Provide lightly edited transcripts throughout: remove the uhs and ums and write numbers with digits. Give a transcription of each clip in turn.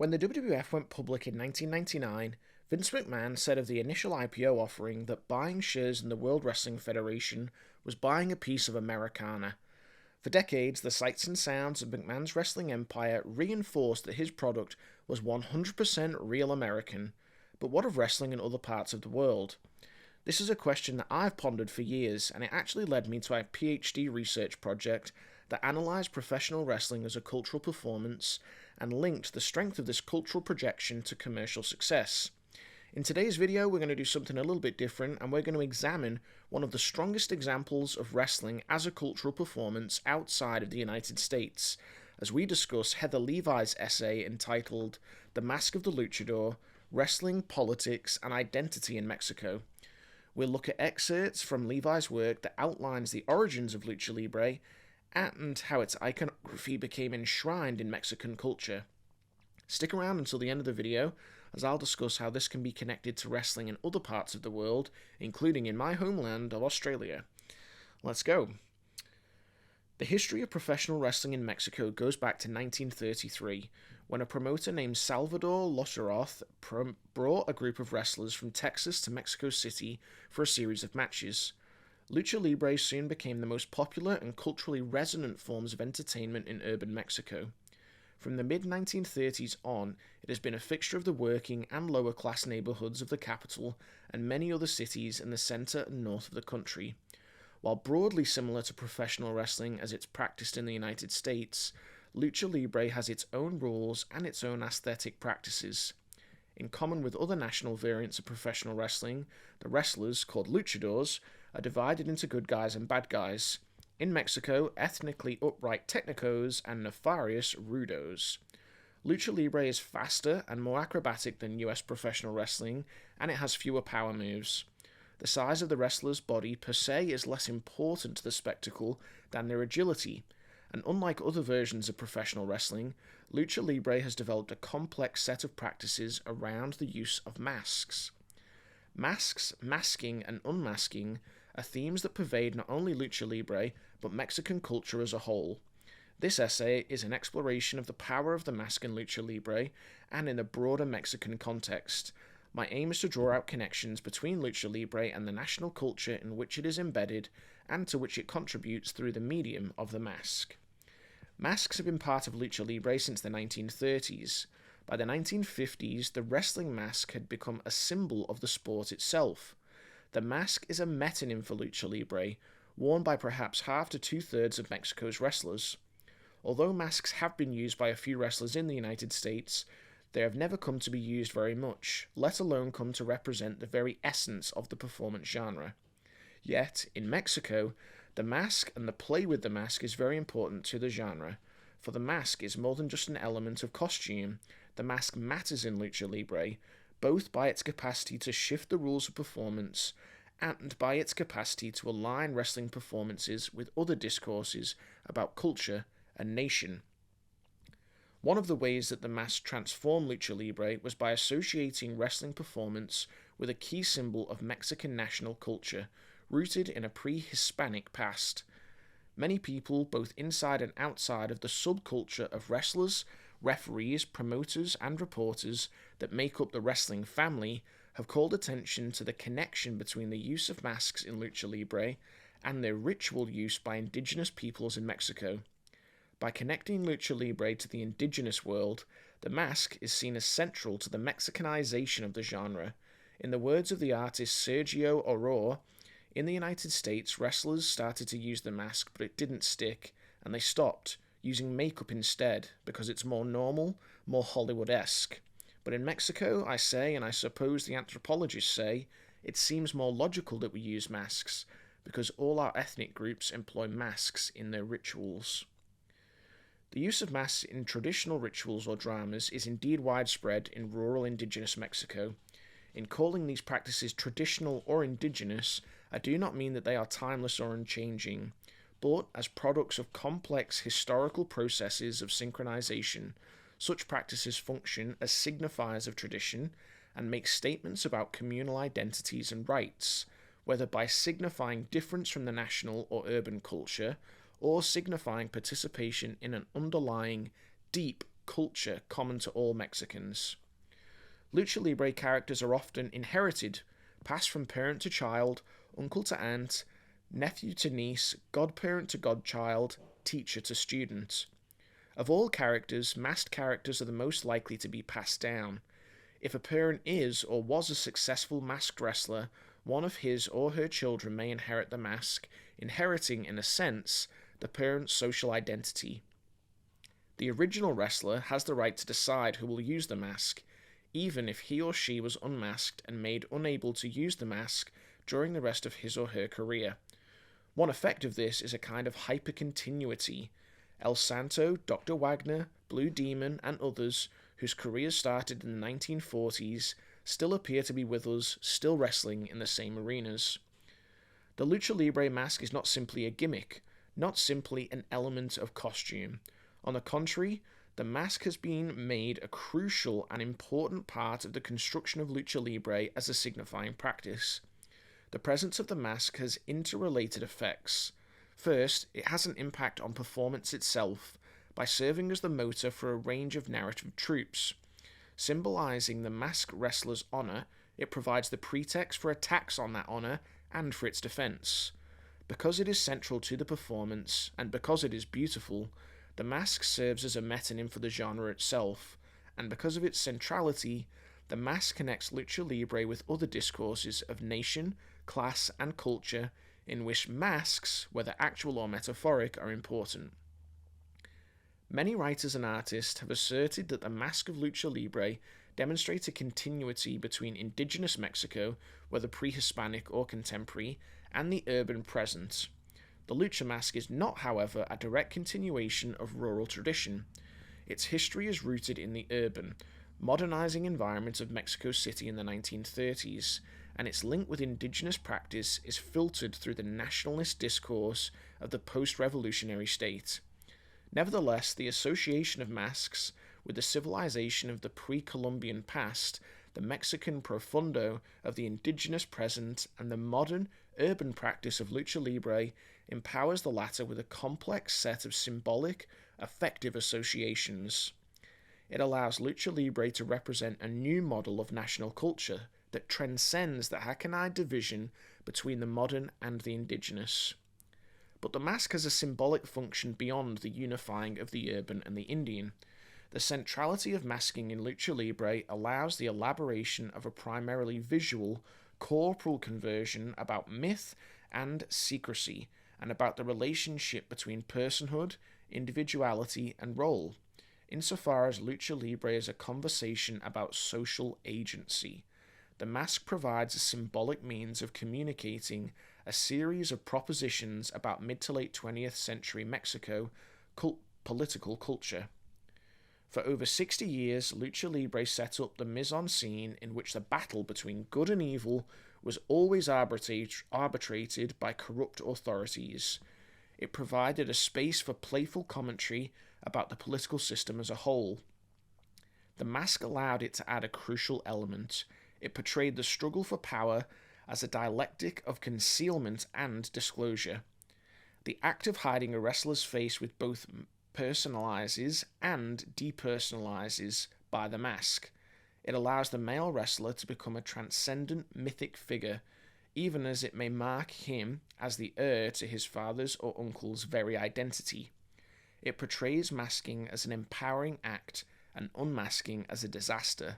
When the WWF went public in 1999, Vince McMahon said of the initial IPO offering that buying shares in the World Wrestling Federation was buying a piece of Americana. For decades, the sights and sounds of McMahon's wrestling empire reinforced that his product was 100% real American. But what of wrestling in other parts of the world? This is a question that I've pondered for years, and it actually led me to a PhD research project that analysed professional wrestling as a cultural performance and linked the strength of this cultural projection to commercial success. In today's video, we're going to do something a little bit different, and we're going to examine one of the strongest examples of wrestling as a cultural performance outside of the United States, as we discuss Heather Levi's essay entitled The Mask of the Luchador, Wrestling, Politics, and Identity in Mexico. We'll look at excerpts from Levi's work that outlines the origins of lucha libre and how its iconography became enshrined in Mexican culture. Stick around until the end of the video, as I'll discuss how this can be connected to wrestling in other parts of the world, including in my homeland of Australia. Let's go. The history of professional wrestling in Mexico goes back to 1933, when a promoter named Salvador Luchador brought a group of wrestlers from Texas to Mexico City for a series of matches. Lucha Libre soon became the most popular and culturally resonant forms of entertainment in urban Mexico. From the mid-1930s on, it has been a fixture of the working and lower class neighborhoods of the capital and many other cities in the center and north of the country. While broadly similar to professional wrestling as it's practiced in the United States, Lucha Libre has its own rules and its own aesthetic practices. In common with other national variants of professional wrestling, the wrestlers, called luchadors, are divided into good guys and bad guys. In Mexico, ethnically upright technicos and nefarious rudos. Lucha Libre is faster and more acrobatic than US professional wrestling, and it has fewer power moves. The size of the wrestler's body per se is less important to the spectacle than their agility, and unlike other versions of professional wrestling, Lucha Libre has developed a complex set of practices around the use of masks. Masks, masking, and unmasking are themes that pervade not only Lucha Libre, but Mexican culture as a whole. This essay is an exploration of the power of the mask in Lucha Libre, and in a broader Mexican context. My aim is to draw out connections between Lucha Libre and the national culture in which it is embedded, and to which it contributes through the medium of the mask. Masks have been part of Lucha Libre since the 1930s. By the 1950s, the wrestling mask had become a symbol of the sport itself. The mask is a metonym for Lucha Libre, worn by perhaps half to two-thirds of Mexico's wrestlers. Although masks have been used by a few wrestlers in the United States, they have never come to be used very much, let alone come to represent the very essence of the performance genre. Yet, in Mexico, the mask and the play with the mask is very important to the genre, for the mask is more than just an element of costume. The mask matters in Lucha Libre, both by its capacity to shift the rules of performance and by its capacity to align wrestling performances with other discourses about culture and nation. One of the ways that the mask transformed Lucha Libre was by associating wrestling performance with a key symbol of Mexican national culture, rooted in a pre-Hispanic past. Many people, both inside and outside of the subculture of wrestlers, referees, promoters, and reporters that make up the wrestling family, have called attention to the connection between the use of masks in Lucha Libre and their ritual use by indigenous peoples in Mexico. By connecting Lucha Libre to the indigenous world, the mask is seen as central to the Mexicanization of the genre. In the words of the artist Sergio Aurora, in the United States, wrestlers started to use the mask, but it didn't stick, and they stopped, using makeup instead, because it's more normal, more Hollywood-esque. But in Mexico, I say, and I suppose the anthropologists say, it seems more logical that we use masks, because all our ethnic groups employ masks in their rituals. The use of masks in traditional rituals or dramas is indeed widespread in rural indigenous Mexico. In calling these practices traditional or indigenous, I do not mean that they are timeless or unchanging, but as products of complex historical processes of synchronization, such practices function as signifiers of tradition and make statements about communal identities and rights, whether by signifying difference from the national or urban culture, or signifying participation in an underlying, deep culture common to all Mexicans. Lucha Libre characters are often inherited, passed from parent to child, uncle to aunt, nephew to niece, godparent to godchild, teacher to student. Of all characters, masked characters are the most likely to be passed down. If a parent is or was a successful masked wrestler, one of his or her children may inherit the mask, inheriting, in a sense, the parent's social identity. The original wrestler has the right to decide who will use the mask, even if he or she was unmasked and made unable to use the mask during the rest of his or her career. One effect of this is a kind of hypercontinuity. El Santo, Dr. Wagner, Blue Demon, and others, whose careers started in the 1940s, still appear to be with us, still wrestling in the same arenas. The Lucha Libre mask is not simply a gimmick, not simply an element of costume. On the contrary, the mask has been made a crucial and important part of the construction of Lucha Libre as a signifying practice. The presence of the mask has interrelated effects. First, it has an impact on performance itself by serving as the motor for a range of narrative tropes. Symbolizing the masked wrestler's honor, it provides the pretext for attacks on that honor and for its defense. Because it is central to the performance, and because it is beautiful, the mask serves as a metonym for the genre itself, and because of its centrality, the mask connects Lucha Libre with other discourses of nation, class, and culture in which masks, whether actual or metaphoric, are important. Many writers and artists have asserted that the mask of Lucha Libre demonstrates a continuity between indigenous Mexico, whether pre-Hispanic or contemporary, and the urban present. The lucha mask is not, however, a direct continuation of rural tradition. Its history is rooted in the urban, modernizing environment of Mexico City in the 1930s, and its link with indigenous practice is filtered through the nationalist discourse of the post-revolutionary state. Nevertheless, the association of masks with the civilization of the pre-Columbian past, the Mexican profundo of the indigenous present, and the modern urban practice of lucha libre empowers the latter with a complex set of symbolic, affective associations. It allows lucha libre to represent a new model of national culture that transcends the hackneyed division between the modern and the indigenous. But the mask has a symbolic function beyond the unifying of the urban and the Indian. The centrality of masking in lucha libre allows the elaboration of a primarily visual, corporal conversion about myth and secrecy, and about the relationship between personhood, individuality, and role, insofar as lucha libre is a conversation about social agency. The mask provides a symbolic means of communicating a series of propositions about mid to late 20th century Mexico political culture. For over 60 years, Lucha Libre set up the mise-en-scene in which the battle between good and evil was always arbitrated by corrupt authorities. It provided a space for playful commentary about the political system as a whole. The mask allowed it to add a crucial element. It portrayed the struggle for power as a dialectic of concealment and disclosure. The act of hiding a wrestler's face with both personalizes and depersonalizes by the mask. It allows the male wrestler to become a transcendent mythic figure, even as it may mark him as the heir to his father's or uncle's very identity. It portrays masking as an empowering act and unmasking as a disaster.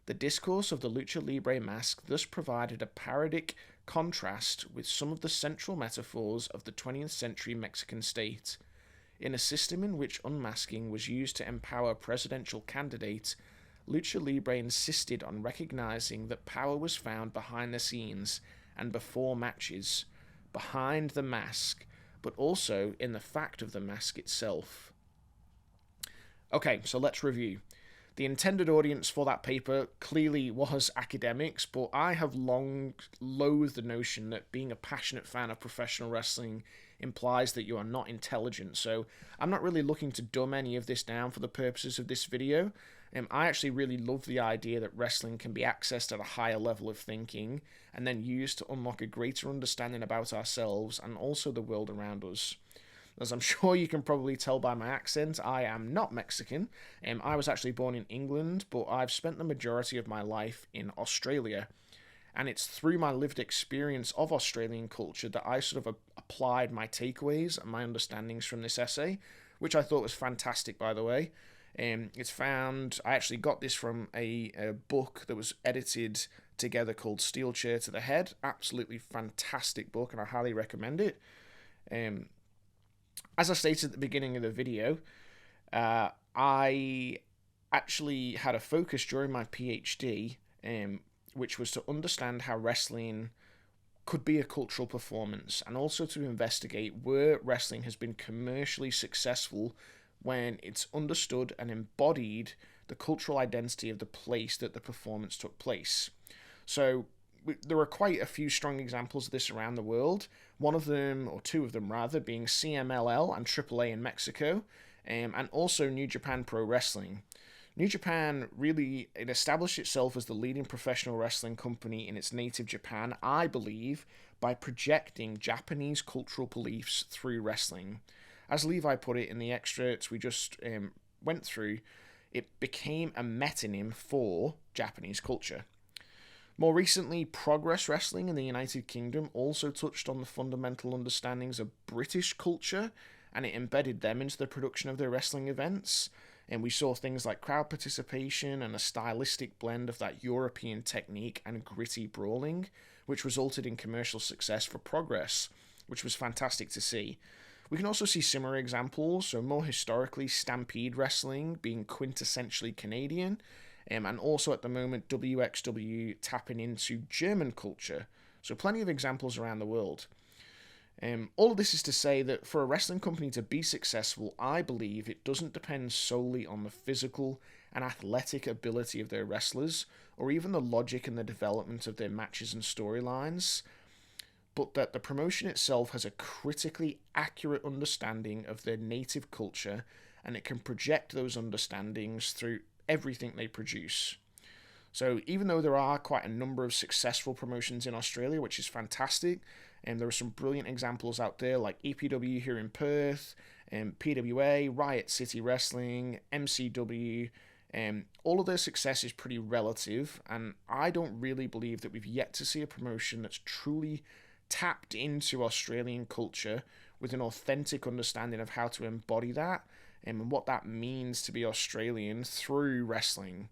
The discourse of the Lucha Libre mask thus provided a parodic contrast with some of the central metaphors of the 20th century Mexican state. In a system in which unmasking was used to empower presidential candidates, Lucha Libre insisted on recognizing that power was found behind the scenes and before matches, behind the mask, but also in the fact of the mask itself. Okay, so let's review. The intended audience for that paper clearly was academics, but I have long loathed the notion that being a passionate fan of professional wrestling implies that you are not intelligent, so I'm not really looking to dumb any of this down for the purposes of this video. I actually really love the idea that wrestling can be accessed at a higher level of thinking and then used to unlock a greater understanding about ourselves and also the world around us. As I'm sure you can probably tell by my accent, I am not Mexican. I was actually born in England, but I've spent the majority of my life in Australia. And it's through my lived experience of Australian culture that I sort of applied my takeaways and my understandings from this essay, which I thought was fantastic, by the way. It's found, I actually got this from a book that was edited together called Steel Chair to the Head. Absolutely fantastic book, and I highly recommend it. As I stated at the beginning of the video, I actually had a focus during my PhD, which was to understand how wrestling could be a cultural performance, and also to investigate where wrestling has been commercially successful when it's understood and embodied the cultural identity of the place that the performance took place. So there are quite a few strong examples of this around the world. One of them, or two of them rather, being CMLL and AAA in Mexico, and also New Japan Pro Wrestling. New Japan really, it established itself as the leading professional wrestling company in its native Japan, I believe, by projecting Japanese cultural beliefs through wrestling. As Levi put it in the excerpts we just went through, it became a metonym for Japanese culture. More recently, Progress Wrestling in the United Kingdom also touched on the fundamental understandings of British culture, and it embedded them into the production of their wrestling events. And we saw things like crowd participation and a stylistic blend of that European technique and gritty brawling, which resulted in commercial success for Progress, which was fantastic to see. We can also see similar examples, so more historically, Stampede Wrestling being quintessentially Canadian, and also at the moment WXW tapping into German culture, so plenty of examples around the world. All of this is to say that for a wrestling company to be successful, I believe it doesn't depend solely on the physical and athletic ability of their wrestlers, or even the logic and the development of their matches and storylines, but that the promotion itself has a critically accurate understanding of their native culture, and it can project those understandings through everything they produce. So even though there are quite a number of successful promotions in Australia, which is fantastic, and there are some brilliant examples out there like EPW here in Perth, PWA, Riot City Wrestling, MCW, all of their success is pretty relative, and I don't really believe that we've yet to see a promotion that's truly tapped into Australian culture with an authentic understanding of how to embody that and what that means to be Australian through wrestling.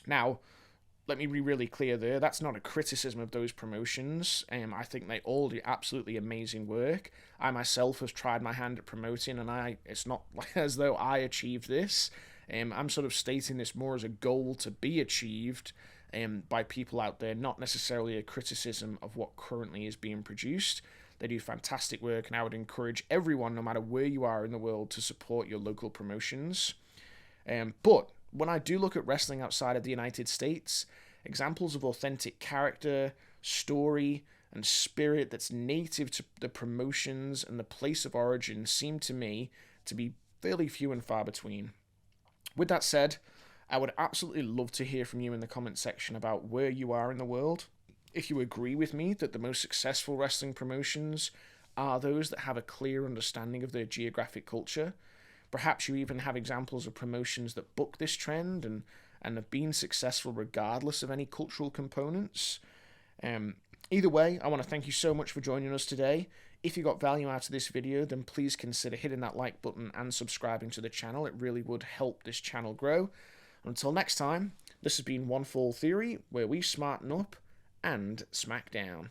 Now, let me be really clear there, that's not a criticism of those promotions. I think they all do absolutely amazing work. I myself have tried my hand at promoting, and it's not as though I achieved this. I'm sort of stating this more as a goal to be achieved by people out there, not necessarily a criticism of what currently is being produced. They do fantastic work, and I would encourage everyone, no matter where you are in the world, to support your local promotions. But when I do look at wrestling outside of the United States, examples of authentic character, story, and spirit that's native to the promotions and the place of origin seem to me to be fairly few and far between. With that said, I would absolutely love to hear from you in the comment section about where you are in the world. If you agree with me that the most successful wrestling promotions are those that have a clear understanding of their geographic culture. Perhaps you even have examples of promotions that buck this trend and have been successful regardless of any cultural components. Either way, I want to thank you so much for joining us today. If you got value out of this video, then please consider hitting that like button and subscribing to the channel. It really would help this channel grow. Until next time, this has been One Fall Theory, where we smarten up and smack down.